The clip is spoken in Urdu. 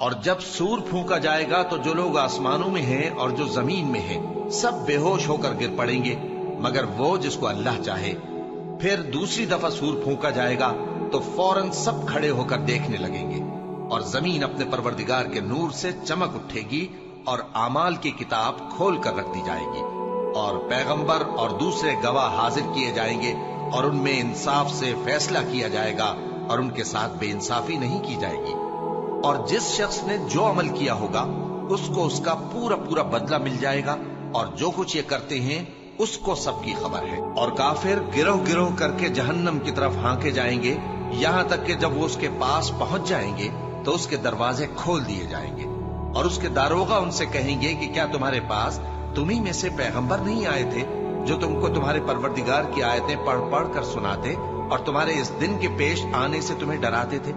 اور جب سور پھونکا جائے گا تو جو لوگ آسمانوں میں ہیں اور جو زمین میں ہیں سب بے ہوش ہو کر گر پڑیں گے مگر وہ جس کو اللہ چاہے۔ پھر دوسری دفعہ سور پھونکا جائے گا تو فوراً سب کھڑے ہو کر دیکھنے لگیں گے، اور زمین اپنے پروردگار کے نور سے چمک اٹھے گی اور اعمال کی کتاب کھول کر رکھ دی جائے گی، اور پیغمبر اور دوسرے گواہ حاضر کیے جائیں گے، اور ان میں انصاف سے فیصلہ کیا جائے گا اور ان کے ساتھ بے انصافی نہیں کی جائے گی، اور جس شخص نے جو عمل کیا ہوگا اس کو اس کا پورا پورا بدلہ مل جائے گا، اور جو کچھ یہ کرتے ہیں اس کو سب کی خبر ہے۔ اور کافر گروہ گروہ کر کے جہنم کی طرف ہانکے جائیں گے، یہاں تک کہ جب وہ اس کے پاس پہنچ جائیں گے تو اس کے دروازے کھول دیے جائیں گے، اور اس کے داروغہ ان سے کہیں گے کہ کیا تمہارے پاس تمہیں میں سے پیغمبر نہیں آئے تھے جو تم کو تمہارے پروردگار کی آیتیں پڑھ پڑھ کر سناتے اور تمہارے اس دن کے پیش آنے سے تمہیں ڈراتے تھے؟